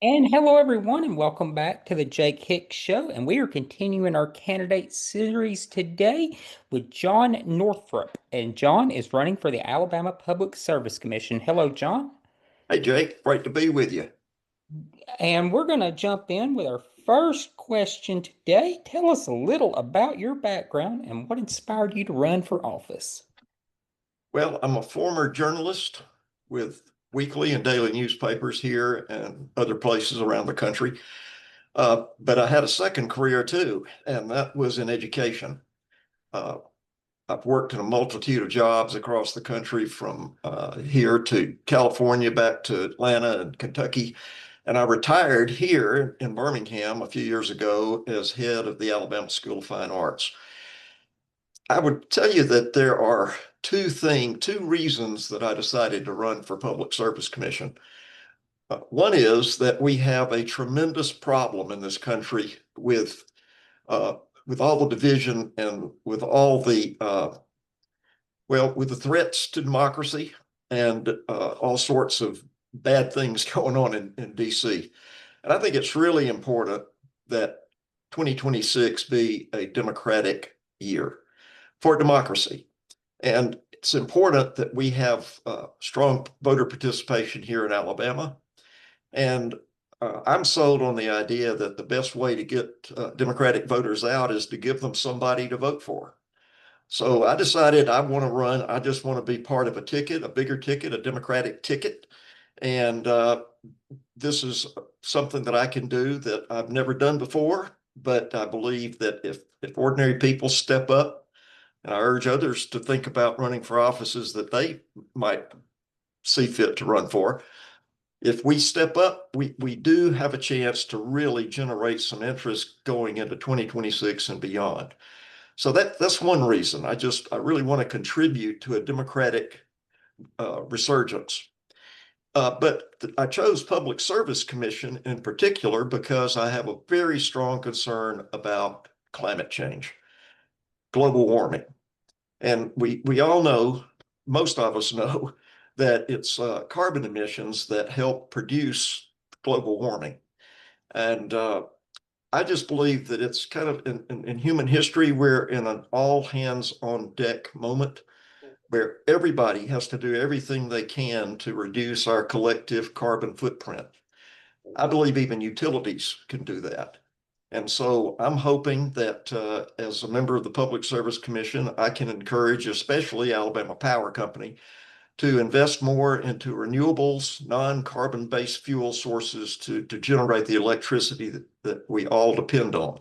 And hello, everyone, and welcome back to the Jake Hicks Show. And we are continuing our candidate series today with John Northrop. And John is running for the Alabama Public Service Commission. Hello, John. Hey Jake, great to be with you. And we're going to jump in with our first question today. Tell us a little about your background and what inspired you to run for office. Well, I'm a former journalist with weekly and daily newspapers here and other places around the country. But I had a second career too, and that was in education. Uh, I've worked in a multitude of jobs across the country from here to California, back to Atlanta and Kentucky. And I retired here in Birmingham a few years ago as head of the Alabama School of Fine Arts. I would tell you that there are two reasons that I decided to run for Public Service Commission. One is that we have a tremendous problem in this country uh, with all the division and with all with the threats to democracy and all sorts of bad things going on in DC. And I think it's really important that 2026 be a democratic year for democracy. And it's important that we have strong voter participation here in Alabama. And I'm sold on the idea that the best way to get Democratic voters out is to give them somebody to vote for. So I decided I want to run. I just want to be part of a ticket, a bigger ticket, a Democratic ticket. And this is something that I can do that I've never done before. But I believe that if ordinary people step up, and I urge others to think about running for offices that they might see fit to run for. If we step up, we do have a chance to really generate some interest going into 2026 and beyond. So that's one reason. I really want to contribute to a democratic resurgence. But I chose Public Service Commission in particular because I have a very strong concern about climate change, global warming. And we all know, most of us know, that it's carbon emissions that help produce global warming. And I just believe that it's kind of in human history, we're in an all hands on deck moment where everybody has to do everything they can to reduce our collective carbon footprint. I believe even utilities can do that. And so I'm hoping that as a member of the Public Service Commission, I can encourage, especially Alabama Power Company, to invest more into renewables, non-carbon based fuel sources to generate the electricity that we all depend on.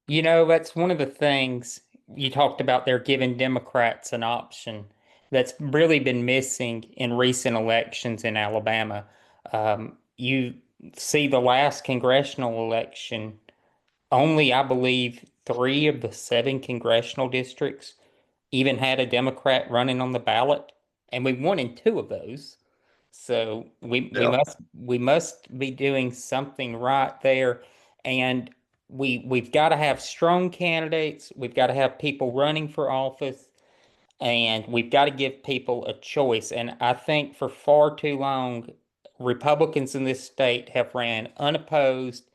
You know, that's one of the things you talked about there, giving Democrats an option that's really been missing in recent elections in Alabama. You see the last congressional election, only, I believe, three of the seven congressional districts even had a Democrat running on the ballot, and we won in two of those. So we Yeah. must be doing something right there. And we've got to have strong candidates. We've got to have people running for office, and we've got to give people a choice. And I think for far too long, Republicans in this state have ran unopposed,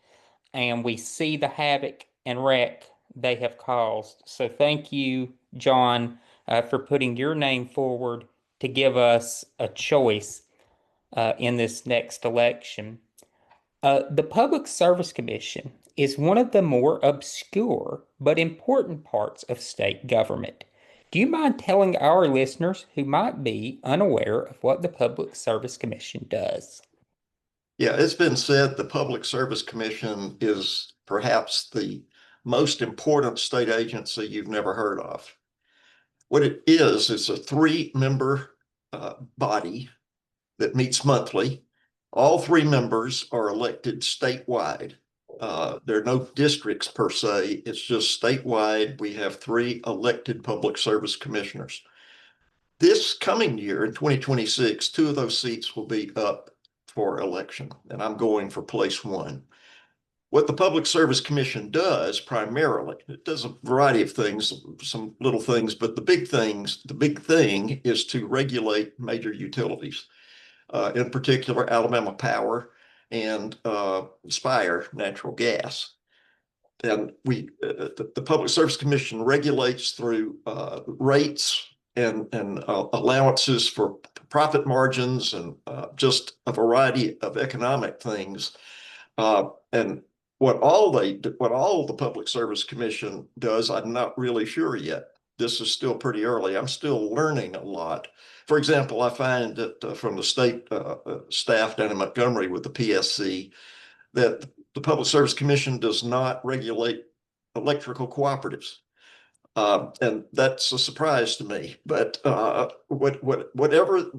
and we see the havoc and wreck they have caused. So thank you, John, for putting your name forward to give us a choice in this next election. The Public Service Commission is one of the more obscure but important parts of state government. Do you mind telling our listeners who might be unaware of what the Public Service Commission does? Yeah, it's been said the Public Service Commission is perhaps the most important state agency you've never heard of. What it is a three-member body that meets monthly. All three members are elected statewide. There are no districts per se. It's just statewide. We have three elected public service commissioners. This coming year in 2026, two of those seats will be up for election, and I'm going for place one. What the Public Service Commission does primarily, it does a variety of things, some little things, but the big thing is to regulate major utilities, in particular Alabama Power and Spire natural gas. And the Public Service Commission regulates through rates and allowances for profit margins and just a variety of economic things. And what all the Public Service Commission does, I'm not really sure yet. This is still pretty early. I'm still learning a lot. For example, I find that from the state staff down in Montgomery with the PSC, that the Public Service Commission does not regulate electrical cooperatives. And that's a surprise to me. But whatever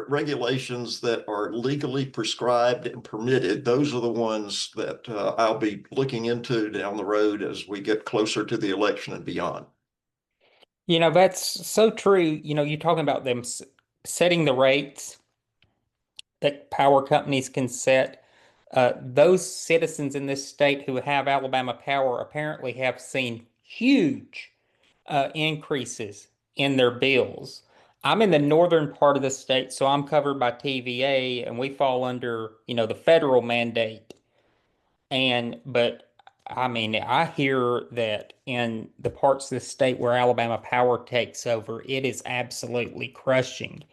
regulations that are legally prescribed and permitted, those are the ones that I'll be looking into down the road as we get closer to the election and beyond. That's so true. You're talking about them setting the rates that power companies can set. Those citizens in this state who have Alabama Power apparently have seen huge increases in their bills. I'm in the northern part of the state, so I'm covered by TVA, and we fall under, the federal mandate. But I mean, I hear that in the parts of the state where Alabama Power takes over, it is absolutely crushing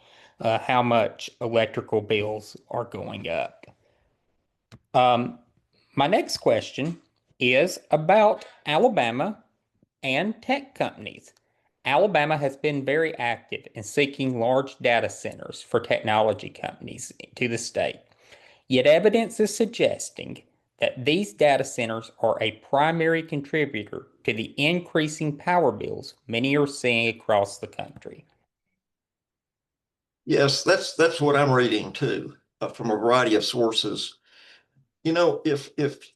how much electrical bills are going up. Um, my next question is about Alabama and tech companies. Alabama has been very active in seeking large data centers for technology companies to the state. Yet evidence is suggesting that these data centers are a primary contributor to the increasing power bills many are seeing across the country. Yes, that's what I'm reading too, from a variety of sources. You know, if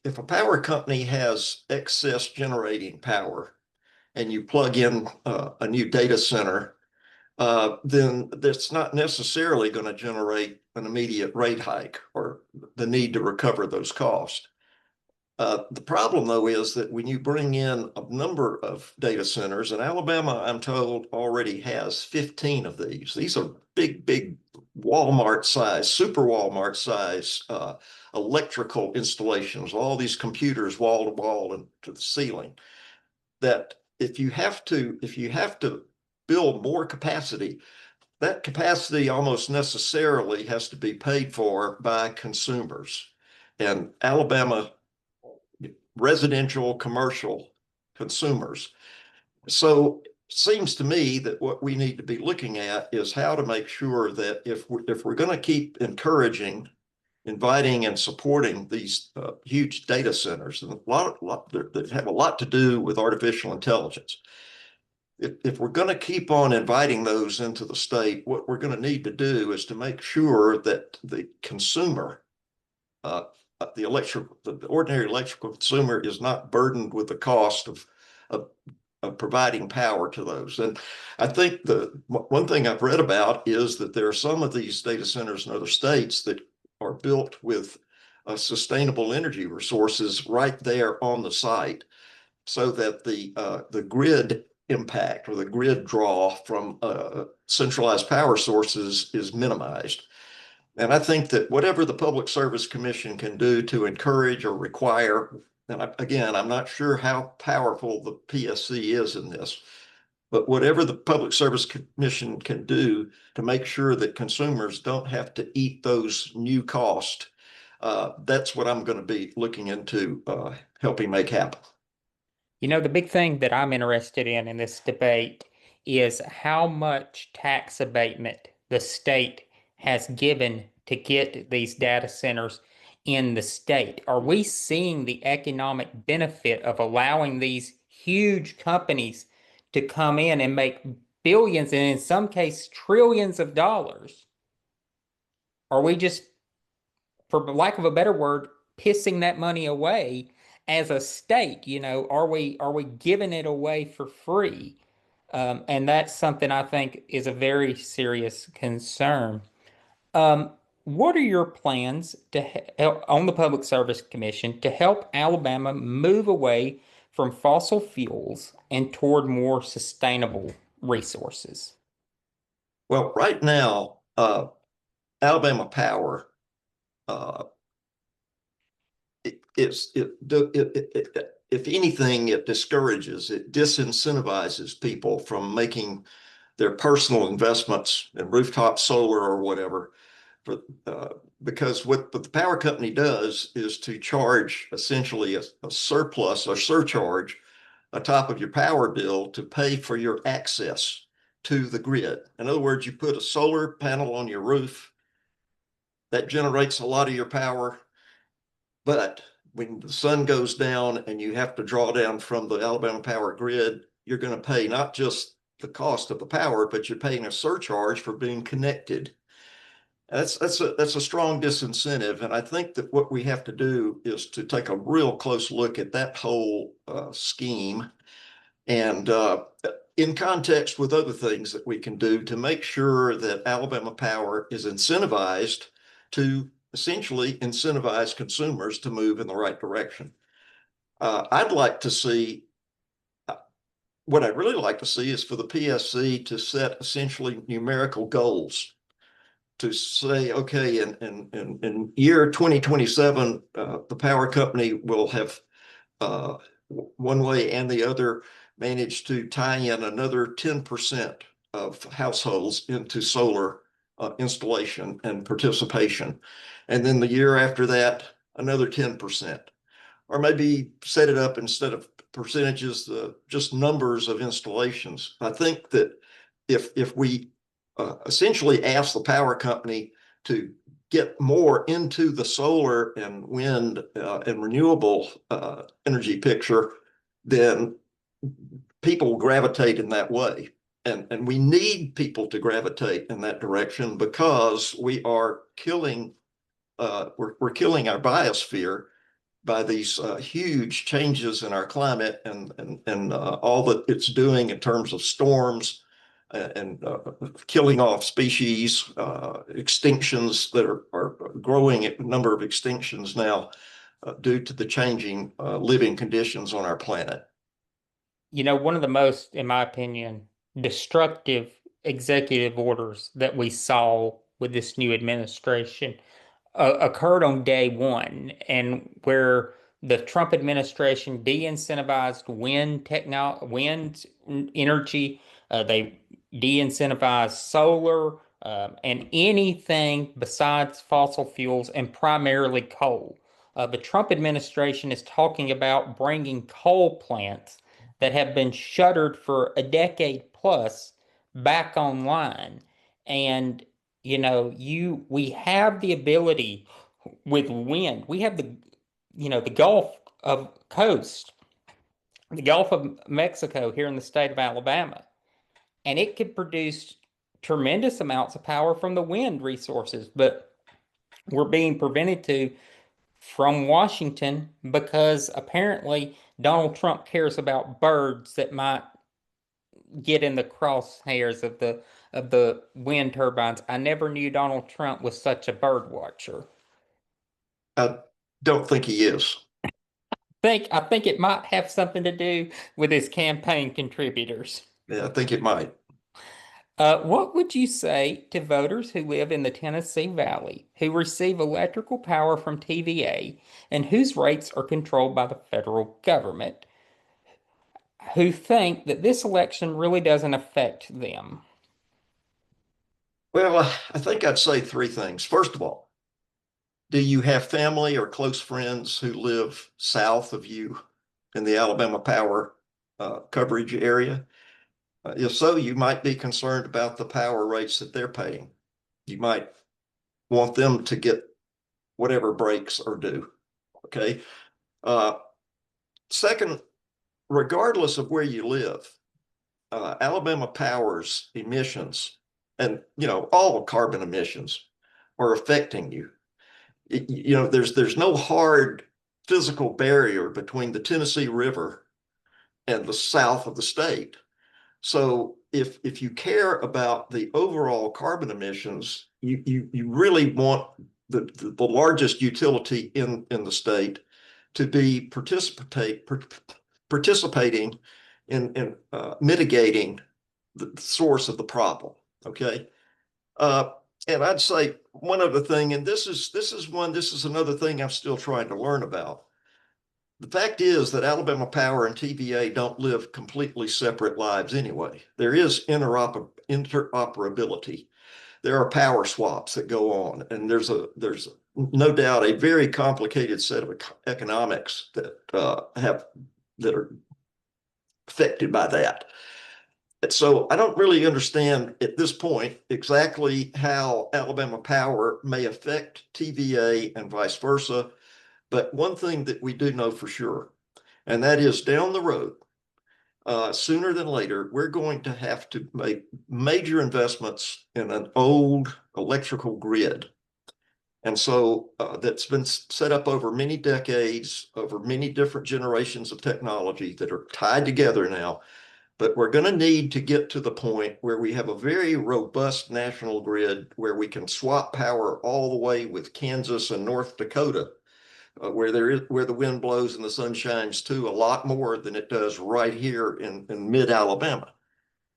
a power company has excess generating power and you plug in a new data center, then that's not necessarily going to generate an immediate rate hike or the need to recover those costs. The problem, though, is that when you bring in a number of data centers, and Alabama, I'm told, already has 15 of these. These are big, big Walmart size, super Walmart size electrical installations, all these computers wall to wall and to the ceiling. That if you have to build more capacity, that capacity almost necessarily has to be paid for by consumers. And Alabama residential, commercial consumers. So it seems to me that what we need to be looking at is how to make sure that if we're going to keep encouraging, inviting, and supporting these huge data centers, and that have a lot to do with artificial intelligence. If we're going to keep on inviting those into the state, what we're going to need to do is to make sure that the consumer uh, the ordinary electrical consumer is not burdened with the cost of, of providing power to those. And I think the one thing I've read about is that there are some of these data centers in other states that are built with sustainable energy resources right there on the site, so that the grid impact or the grid draw from centralized power sources is minimized. And I think that whatever the Public Service Commission can do to encourage or require, and again, I'm not sure how powerful the PSC is in this, but whatever the Public Service Commission can do to make sure that consumers don't have to eat those new costs, that's what I'm going to be looking into helping make happen. The big thing that I'm interested in this debate is how much tax abatement the state has given to get these data centers in the state. Are we seeing the economic benefit of allowing these huge companies to come in and make billions and in some cases trillions of dollars? Are we just, for lack of a better word, pissing that money away as a state? Are we giving it away for free? And that's something I think is a very serious concern. Um, what are your plans to help on the Public Service Commission to help Alabama move away from fossil fuels and toward more sustainable resources? Well, right now, Alabama Power if anything, it discourages, it disincentivizes people from making their personal investments in rooftop solar or whatever. For, uh, because what the power company does is to charge essentially a surplus or surcharge atop of your power bill to pay for your access to the grid. In other words, you put a solar panel on your roof that generates a lot of your power, but when the sun goes down and you have to draw down from the Alabama Power grid, you're going to pay not just the cost of the power, but you're paying a surcharge for being connected. That's a strong disincentive, and I think that what we have to do is to take a real close look at that whole scheme and in context with other things that we can do to make sure that Alabama Power is incentivized to essentially incentivize consumers to move in the right direction. I'd like to see, what I'd really like to see is for the PSC to set essentially numerical goals to say, okay, in year 2027, the power company will have uh, one way and the other managed to tie in another 10% of households into solar installation and participation. And then the year after that, another 10%. Or maybe set it up instead of percentages, just numbers of installations. I think that if we essentially ask the power company to get more into the solar and wind and renewable energy picture, then people gravitate in that way. And we need people to gravitate in that direction because we are killing, we're killing our biosphere by these huge changes in our climate and all that it's doing in terms of storms and killing off species, extinctions that are growing at number of extinctions now due to the changing living conditions on our planet. One of the most, in my opinion, destructive executive orders that we saw with this new administration occurred on day one, and where the Trump administration de-incentivized wind energy, they de-incentivized solar, and anything besides fossil fuels and primarily coal. The Trump administration is talking about bringing coal plants that have been shuttered for a decade plus back online. And we have the ability with wind. We have the Gulf of Coast, the Gulf of Mexico here in the state of Alabama, and it could produce tremendous amounts of power from the wind resources, but we're being prevented to from Washington because apparently Donald Trump cares about birds that might get in the crosshairs of the wind turbines. I never knew Donald Trump was such a bird watcher. I don't think he is. I think it might have something to do with his campaign contributors. Yeah, I think it might. What would you say to voters who live in the Tennessee Valley, who receive electrical power from TVA, and whose rates are controlled by the federal government, who think that this election really doesn't affect them? Well, I think I'd say three things. First of all, do you have family or close friends who live south of you in the Alabama Power coverage area? If so, you might be concerned about the power rates that they're paying. You might want them to get whatever breaks are due. Okay. Uh, Second, regardless of where you live, Alabama Power's emissions and all carbon emissions are affecting you. There's no hard physical barrier between the Tennessee River and the south of the state. So if you care about the overall carbon emissions, you really want the largest utility in the state to be participating in mitigating the source of the problem. Okay. And I'd say one other thing, and this is another thing I'm still trying to learn about. The fact is that Alabama Power and TVA don't live completely separate lives anyway. There is interoperability. There are power swaps that go on, and there's no doubt a very complicated set of economics that have that are affected by that. And so I don't really understand at this point exactly how Alabama Power may affect TVA and vice versa. But one thing that we do know for sure, and that is down the road, sooner than later, we're going to have to make major investments in an old electrical grid. And so that's been set up over many decades, over many different generations of technology that are tied together now. But we're going to need to get to the point where we have a very robust national grid where we can swap power all the way with Kansas and North Dakota, where the wind blows and the sun shines too, a lot more than it does right here in mid Alabama.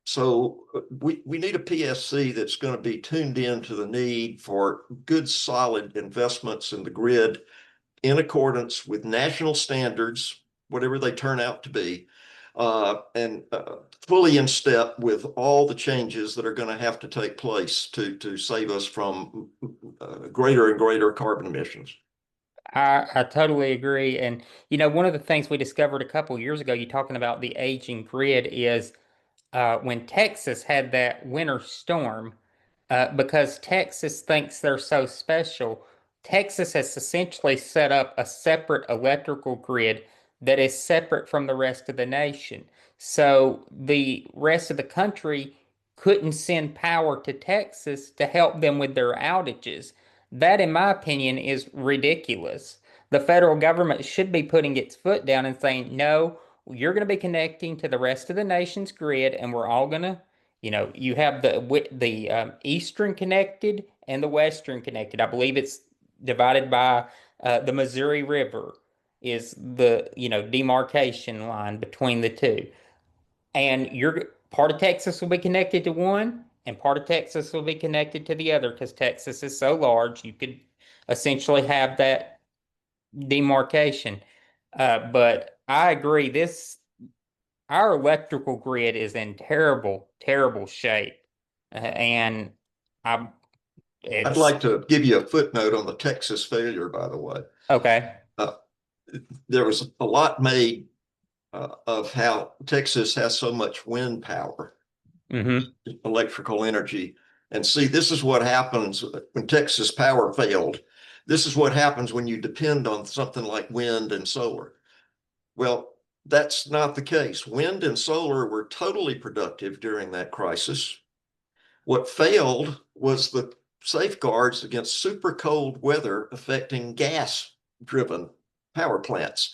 So we need a PSC that's going to be tuned in to the need for good, solid investments in the grid in accordance with national standards, whatever they turn out to be, and fully in step with all the changes that are going to have to take place to save us from greater and greater carbon emissions. I totally agree. And one of the things we discovered a couple years ago, you talking about the aging grid, is when Texas had that winter storm, because Texas thinks they're so special, Texas has essentially set up a separate electrical grid that is separate from the rest of the nation. So the rest of the country couldn't send power to Texas to help them with their outages. That, in my opinion, is ridiculous. The federal government should be putting its foot down and saying, no, you're going to be connecting to the rest of the nation's grid, and we're all going to, you have the eastern connected and the western connected. I believe it's divided by the Missouri River is the demarcation line between the two. And your part of Texas will be connected to one, and part of Texas will be connected to the other because Texas is so large. You could essentially have that demarcation. But I agree. Our electrical grid is in terrible, terrible shape, and I I'd it's like to give you a footnote on the Texas failure, by the way. okay. Uh, there was a lot made of how Texas has so much wind power, Hmm. electrical energy. And see, this is what happens when Texas power failed. This is what happens when you depend on something like wind and solar. Well, that's not the case. Wind and solar were totally productive during that crisis. What failed was the safeguards against super cold weather affecting gas driven power plants.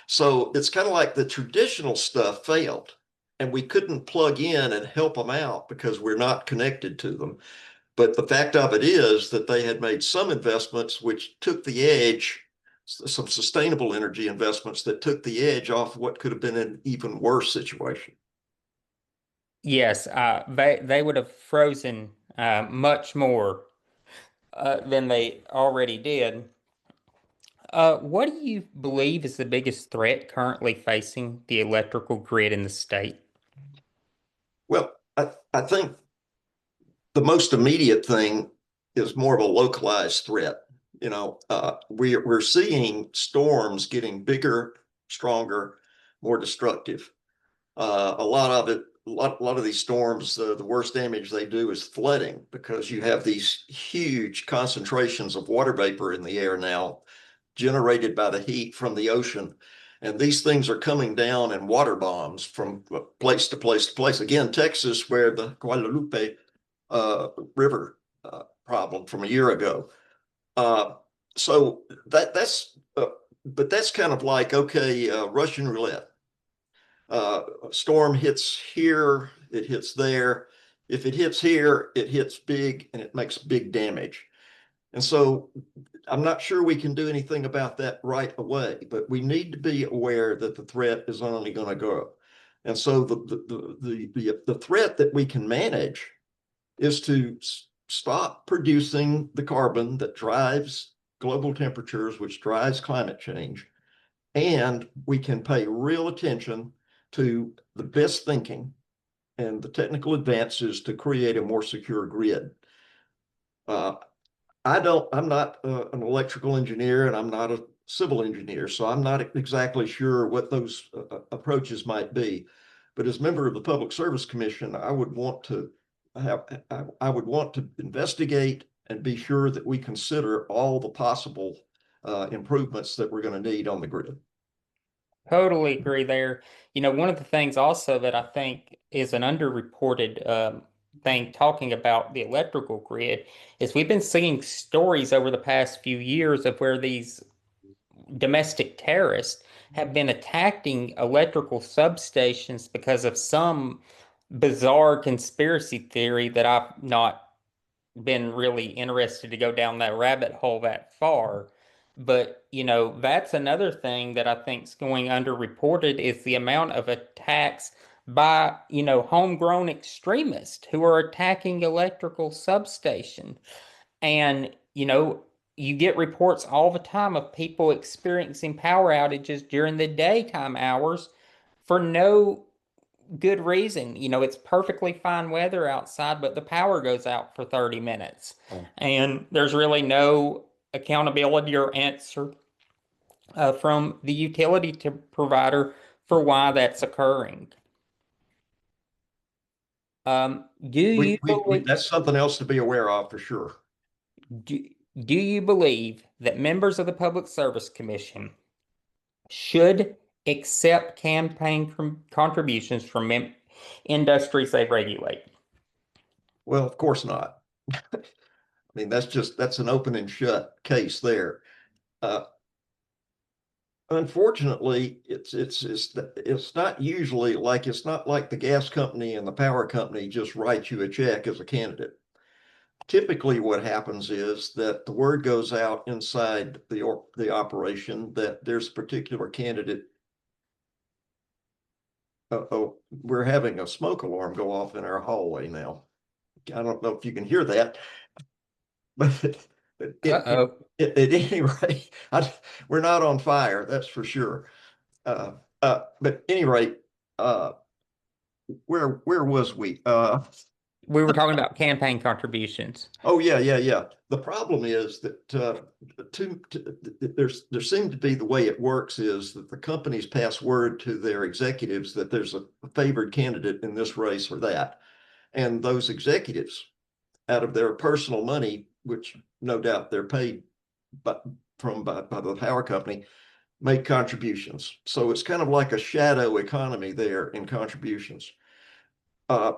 So it's kind of like the traditional stuff failed, and we couldn't plug in and help them out because we're not connected to them. But the fact of it is that they had made some investments which took the edge, some sustainable energy investments that took the edge off what could have been an even worse situation. Yes, they would have frozen much more than they already did. What do you believe is the biggest threat currently facing the electrical grid in the state? Well, I think the most immediate thing is more of a localized threat. We're seeing storms getting bigger, stronger, more destructive. A lot of it, a lot of these storms, the worst damage they do is flooding because you have these huge concentrations of water vapor in the air now generated by the heat from the ocean. And these things are coming down in water bombs from place to place to place. Again, Texas, where the Guadalupe river problem from a year ago. Uh, so but that's kind of like, okay, Russian roulette. Storm hits here, it hits there. If it hits here, it hits big and it makes big damage. And so I'm not sure we can do anything about that right away, but we need to be aware that the threat is only going to grow. And so the threat that we can manage is to stop producing the carbon that drives global temperatures, which drives climate change, and we can pay real attention to the best thinking and the technical advances to create a more secure grid. Uh, I'm not an electrical engineer and I'm not a civil engineer, so I'm not exactly sure what those approaches might be. But as member of the Public Service Commission, I would want to investigate and be sure that we consider all the possible improvements that we're going to need on the grid. Totally agree there. One of the things also that I think is an underreported thing talking about the electrical grid is we've been seeing stories over the past few years of where these domestic terrorists have been attacking electrical substations because of some bizarre conspiracy theory that I've not been really interested to go down that rabbit hole that far. But, that's another thing that I think is going underreported is the amount of attacks by, homegrown extremists who are attacking electrical substations. And, you get reports all the time of people experiencing power outages during the daytime hours for no good reason. It's perfectly fine weather outside, but the power goes out for 30 minutes. Oh. And there's really no accountability or answer from the utility provider for why that's occurring. Do you believe That's something else to be aware of for sure. do, do you believe that members of the Public Service Commission should accept campaign contributions from industries they regulate? Well, of course not. I mean, that's an open and shut case there. Uh, Unfortunately, it's not usually like it's not like the gas company and the power company just write you a check as a candidate. Typically, what happens is that the word goes out inside the operation that there's a particular candidate. Oh, we're having a smoke alarm go off in our hallway now. I don't know if you can hear that, but Uh-oh. at any rate, we're not on fire, that's for sure. But at any rate, uh, where was we? We were talking about campaign contributions. Oh yeah. The problem is that there seemed to be the way it works is that the companies pass word to their executives that there's a favored candidate in this race or that, and those executives, out of their personal money, which no doubt they're paid by, by the power company, make contributions. So it's kind of like a shadow economy there in contributions. Uh,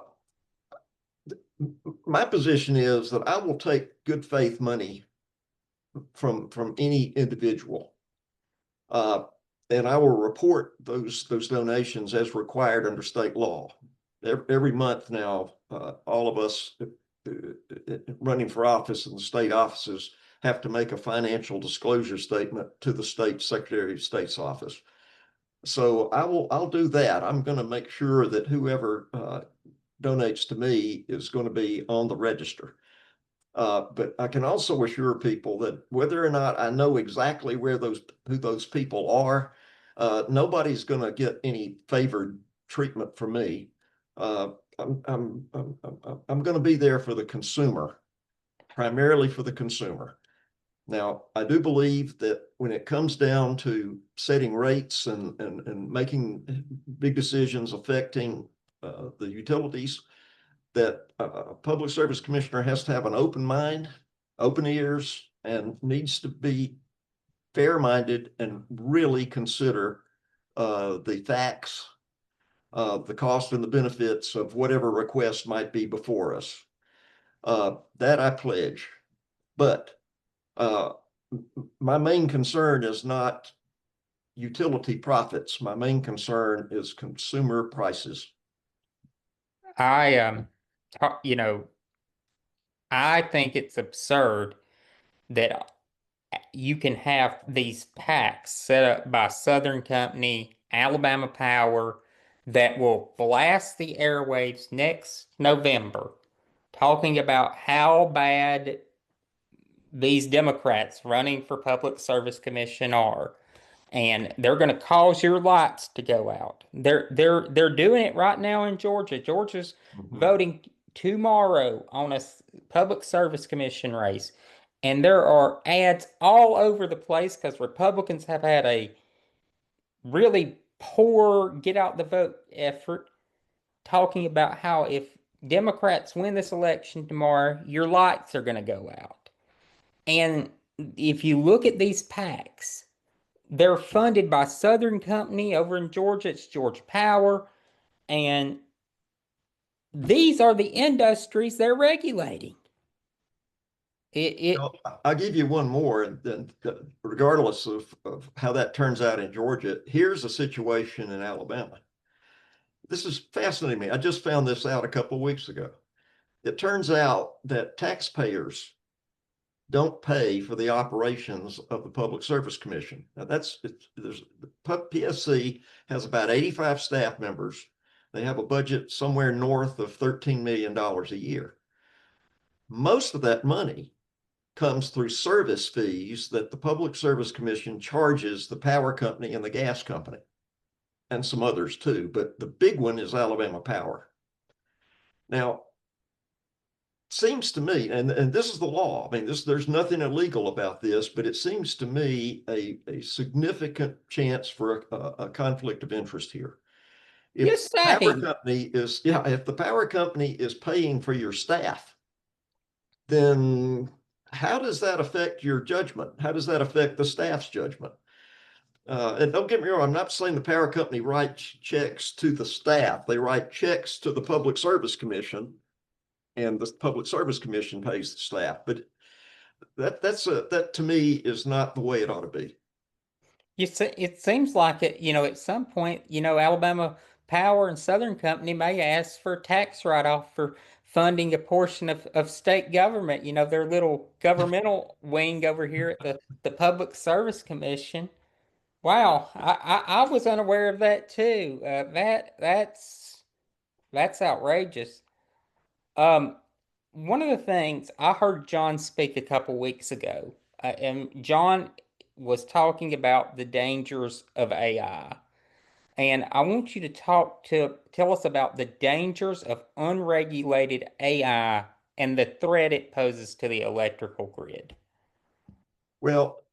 my position is that I will take good faith money from any individual, uh, and I will report those donations as required under state law. Every month now, all of us running for office in the state offices have to make a financial disclosure statement to the state Secretary of State's office. So I'll do that. I'm going to make sure that whoever donates to me is going to be on the register. But I can also assure people that whether or not I know exactly who those people are, nobody's going to get any favored treatment from me. Uh, I'm going to be there for the consumer, primarily for the consumer. Now, I do believe that when it comes down to setting rates and making big decisions affecting the utilities, that a public service commissioner has to have an open mind, open ears, and needs to be fair-minded and really consider the facts, the cost and the benefits of whatever request might be before us. That I pledge. But uh, my main concern is not utility profits. My main concern is consumer prices. I you know, I think it's absurd that you can have these packs set up by Southern Company, Alabama Power, that will blast the airwaves next November talking about how bad these Democrats running for Public Service Commission are, and they're going to cause your lights to go out. They're doing it right now in Georgia. Georgia's Mhm. voting tomorrow on a Public Service Commission race, and there are ads all over the place because Republicans have had a really poor get out the vote effort, talking about how if Democrats win this election tomorrow, your lights are going to go out. And if you look at these PACs, they're funded by Southern Company over in Georgia. It's Georgia Power. And these are the industries they're regulating. It I'll give you one more, and then regardless of how that turns out in Georgia, here's a situation in Alabama. This is fascinating me. I just found this out a couple of weeks ago. It turns out that taxpayers don't pay for the operations of the Public Service Commission. Now there's the PSC has about 85 staff members. They have a budget somewhere north of $13 million a year. Most of that money comes through service fees that the Public Service Commission charges the power company and the gas company, and some others too. But the big one is Alabama Power. Now, seems to me, and this is the law. I mean, there's nothing illegal about this, but it seems to me a significant chance for a conflict of interest here. you If the power say, company is, yeah, if the power company is paying for your staff, then how does that affect your judgment? How does that affect the staff's judgment? And don't get me wrong, I'm not saying the power company writes checks to the staff. They write checks to the Public Service Commission, and the Public Service Commission pays the staff. But that to me is not the way it ought to be. it seems like it, at some point, Alabama Power and Southern Company may ask for a tax write-off for funding a portion of state government, their little governmental wing over here at the Public Service Commission. Wow, I was unaware of that too. That's outrageous. Um, One of the things I heard John speak a couple weeks ago, and John was talking about the dangers of AI. And I want you to tell us about the dangers of unregulated AI and the threat it poses to the electrical grid. Well,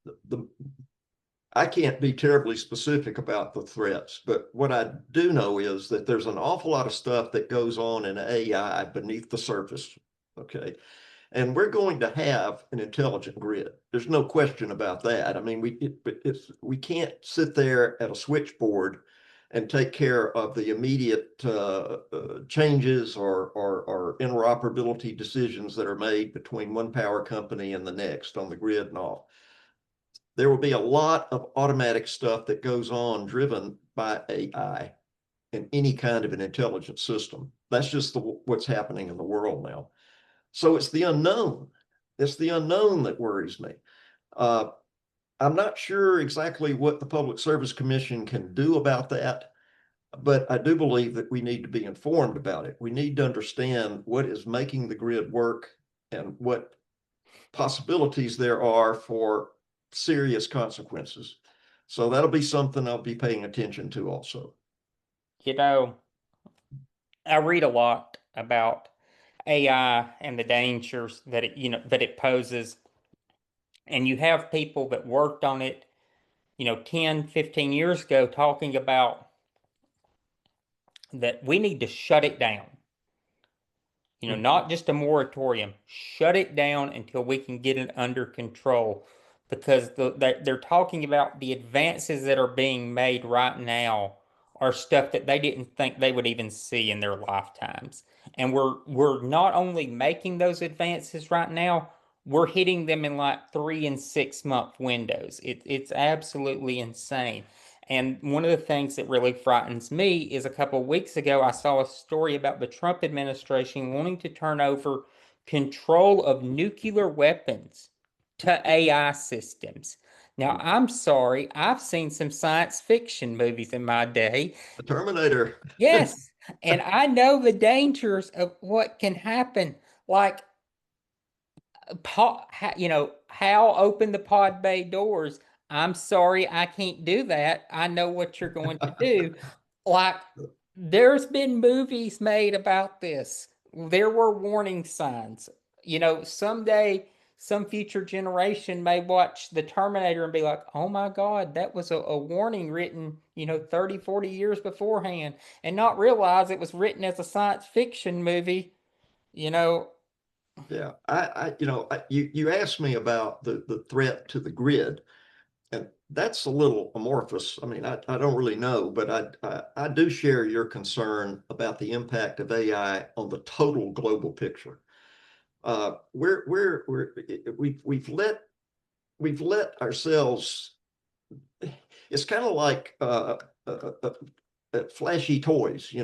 I can't be terribly specific about the threats, but what I do know is that there's an awful lot of stuff that goes on in AI beneath the surface. Okay. And we're going to have an intelligent grid. There's no question about that. I mean, we can't sit there at a switchboard and take care of the immediate changes or interoperability decisions that are made between one power company and the next on the grid and all. There will be a lot of automatic stuff that goes on driven by AI in any kind of an intelligent system. That's just what's happening in the world now. So it's the unknown. It's the unknown that worries me. Uh, I'm not sure exactly what the Public Service Commission can do about that, but I do believe that we need to be informed about it. We need to understand what is making the grid work and what possibilities there are for serious consequences. So that'll be something I'll be paying attention to also. You know, I read a lot about AI and the dangers that it poses. And you have people that worked on it, 10, 15 years ago talking about that we need to shut it down. Not just a moratorium, shut it down until we can get it under control. Because they're talking about the advances that are being made right now are stuff that they didn't think they would even see in their lifetimes. And we're not only making those advances right now, we're hitting them in like 3 and 6 month windows. It's absolutely insane. And one of the things that really frightens me is a couple of weeks ago, I saw a story about the Trump administration wanting to turn over control of nuclear weapons to AI systems. Now, I'm sorry, I've seen some science fiction movies in my day. The Terminator. Yes, and I know the dangers of what can happen. Like, how open the pod bay doors. I'm sorry, I can't do that. I know what you're going to do. Like, there's been movies made about this. There were warning signs. Someday some future generation may watch The Terminator and be like, oh my God, that was a warning written, 30, 40 years beforehand, and not realize it was written as a science fiction movie. You know, Yeah, you asked me about the threat to the grid, and that's a little amorphous. I mean, I don't really know, but I do share your concern about the impact of AI on the total global picture. We've let ourselves. It's kind of like flashy toys.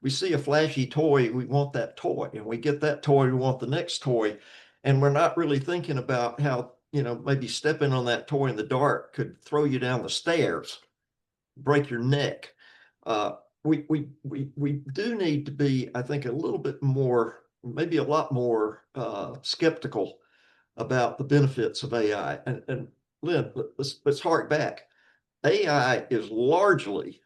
We see a flashy toy, we want that toy, and we get that toy, we want the next toy, and we're not really thinking about how maybe stepping on that toy in the dark could throw you down the stairs, break your neck. Uh, we do need to be, I think, a little bit more, maybe a lot more skeptical about the benefits of AI. And Lynn, let's hark back. AI is largely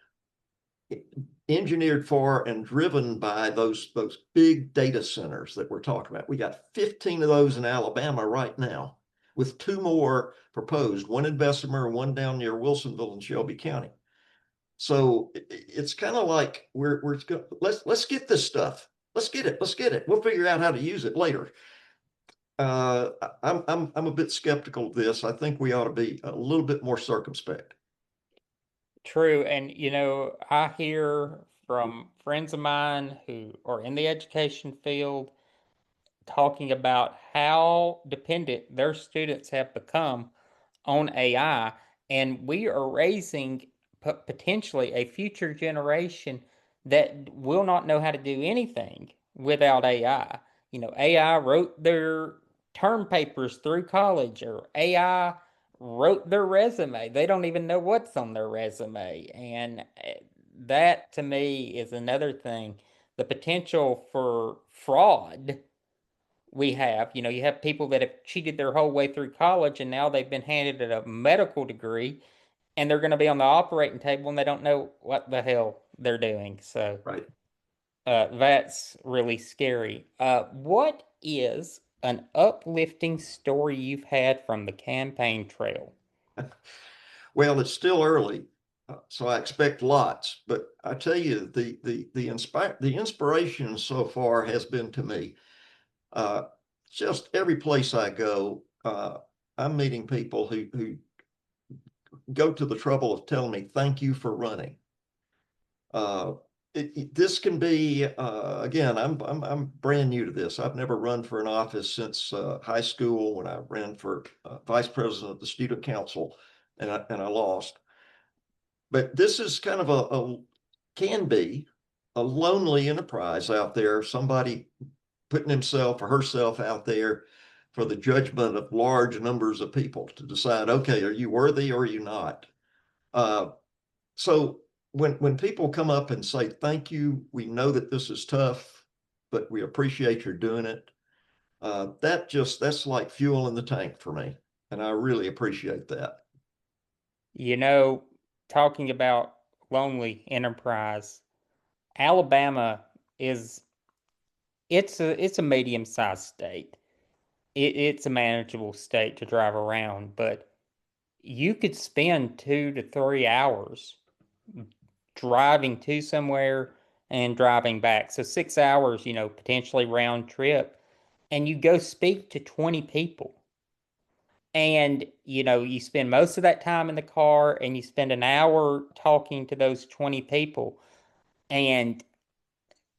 engineered for and driven by those big data centers that we're talking about. We got 15 of those in Alabama right now, with two more proposed, one in Bessemer and one down near Wilsonville in Shelby County. So it's kind of like let's get this stuff. Let's get it. Let's get it. We'll figure out how to use it later. Uh, I'm a bit skeptical of this. I think we ought to be a little bit more circumspect. true. And, I hear from friends of mine who are in the education field talking about how dependent their students have become on AI, and we are raising potentially a future generation that will not know how to do anything without AI. AI wrote their term papers through college, or AI wrote their resume. They don't even know what's on their resume. And that to me is another thing. The potential for fraud we have. You have people that have cheated their whole way through college, and now they've been handed a medical degree, and they're going to be on the operating table and they don't know what the hell they're doing. So Right. that's really scary. What is an uplifting story you've had from the campaign trail? Well, it's still early, so I expect lots. But I tell you, the inspiration so far has been to me. Uh, just every place I go, I'm meeting people who go to the trouble of telling me thank you for running. Uh, this can be again. I'm brand new to this. I've never run for an office since high school when I ran for vice president of the student council, and I lost. But this is kind of can be a lonely enterprise out there. Somebody putting himself or herself out there for the judgment of large numbers of people to decide, okay, are you worthy or are you not? Uh, so when people come up and say, thank you, we know that this is tough, but we appreciate your doing it. That's like fuel in the tank for me. And I really appreciate that. You know, Talking about lonely enterprise, Alabama is it's a medium-sized state. It's a manageable state to drive around, but you could spend 2 to 3 hours driving to somewhere and driving back. So 6 hours, potentially round trip, and you go speak to 20 people. And, you spend most of that time in the car and you spend an hour talking to those 20 people. And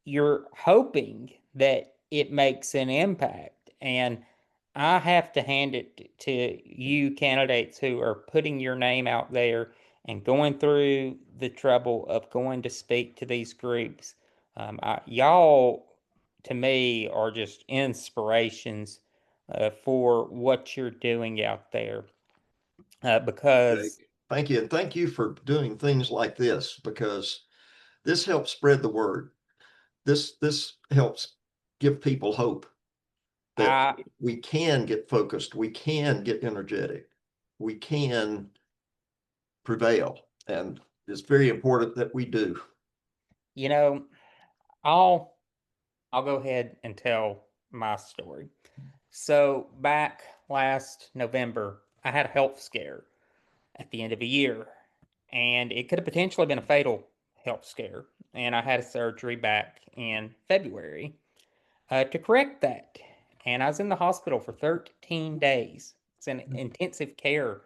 you're hoping that it makes an impact. And I have to hand it to you candidates who are putting your name out there and going through the trouble of going to speak to these groups. Y'all, to me, are just inspirations for what you're doing out there. Because Jake, thank you. And thank you for doing things like this because this helps spread the word. This helps give people hope. that I, we can get focused, we can get energetic, we can prevail. And it's very important that we do. you know, I'll I'll go ahead and tell my story. So back last November, I had a health scare at the end of a year, and it could have potentially been a fatal health scare. And I had a surgery back in February to correct that. And I was in the hospital for 13 days. It's in intensive care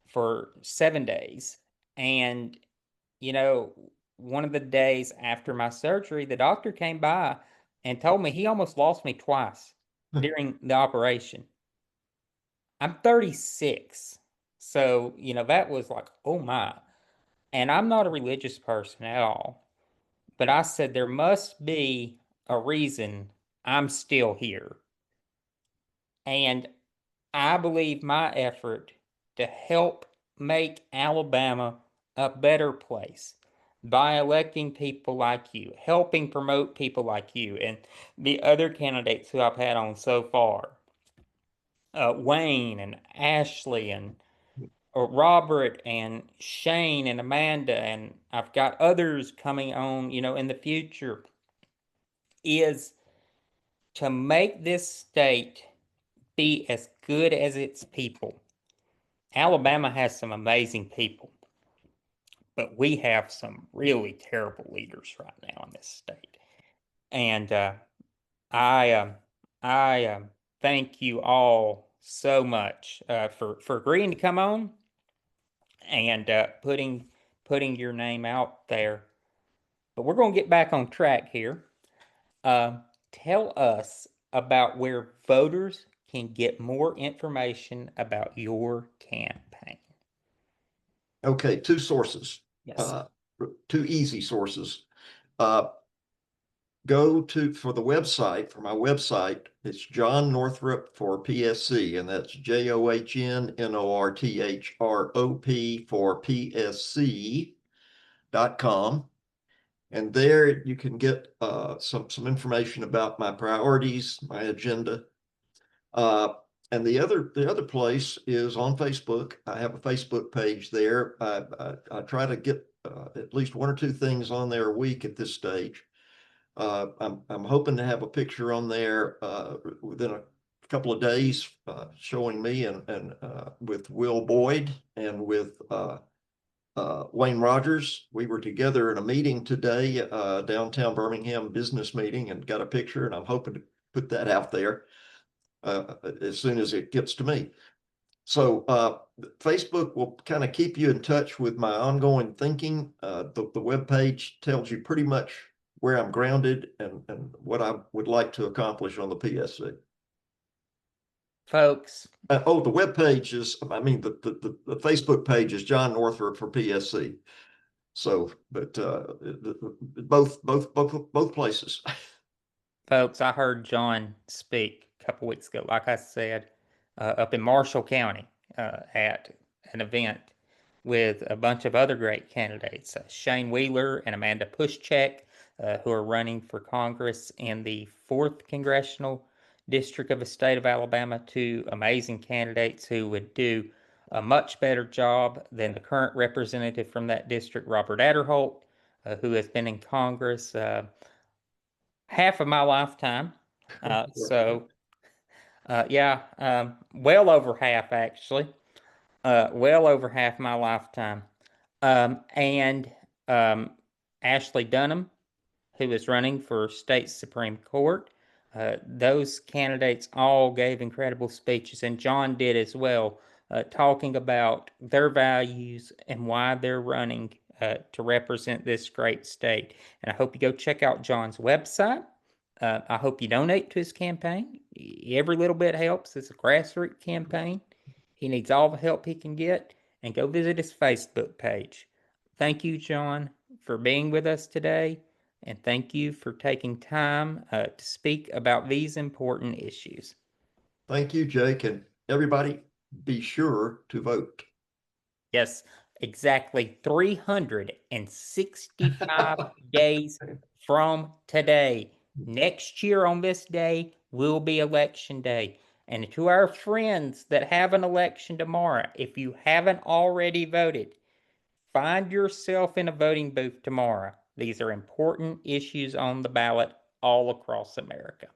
for 7 days. And, you know, one of the days after my surgery, the doctor came by and told me he almost lost me twice during the operation. I'm 36. So, that was like, oh my. And I'm not a religious person at all. But I said, there must be a reason I'm still here. And I believe my effort to help make Alabama a better place by electing people like you, helping promote people like you, and the other candidates who I've had on so far, Wayne and Ashley and Robert and Shane and Amanda, and I've got others coming on, in the future, is to make this state be as good as its people. Alabama has some amazing people, but we have some really terrible leaders right now in this state. And I, um, I thank you all so much for agreeing to come on and putting your name out there. But we're going to get back on track here. Uh, Tell us about where voters can get more information about your campaign. Okay, two sources, Yes. uh, two easy sources. Uh, Go to for the website, for my website, it's John Northrop for PSC, and that's JOHNNORTHROP for PSC.com. And there you can get some information about my priorities, my agenda. Uh, and the other place is on Facebook. I have a Facebook page there. I try to get at least one or two things on there a week at this stage. I'm hoping to have a picture on there within a couple of days showing me and with Will Boyd and with Wayne Rogers. We were together in a meeting today, downtown Birmingham business meeting, and got a picture, and I'm hoping to put that out there as soon as it gets to me. So Facebook will kind of keep you in touch with my ongoing thinking. The web page tells you pretty much where I'm grounded and what I would like to accomplish on the PSC. Folks, The web page is, I mean, the Facebook page is John Northrop for PSC. So, but both places. folks, I heard John speak a couple weeks ago, like I said, up in Marshall County at an event with a bunch of other great candidates, Shane Wheeler and Amanda Pushcheck, who are running for Congress in the 4th Congressional District of the state of Alabama, two amazing candidates who would do a much better job than the current representative from that district, Robert Adderholt, who has been in Congress half of my lifetime. Yeah, well over half actually, well over half my lifetime. And Ashley Dunham, who is running for state Supreme Court. Those candidates all gave incredible speeches, and John did as well, talking about their values and why they're running to represent this great state. And I hope you go check out John's website. I hope you donate to his campaign. Every little bit helps. It's a grassroots campaign. He needs all the help he can get. And go visit his Facebook page. Thank you, John, for being with us today. And thank you for taking time to speak about these important issues. Thank you, Jake, and everybody be sure to vote. Yes, exactly 365 days from today. Next year on this day will be election day. And to our friends that have an election tomorrow, if you haven't already voted, find yourself in a voting booth tomorrow. These are important issues on the ballot all across America.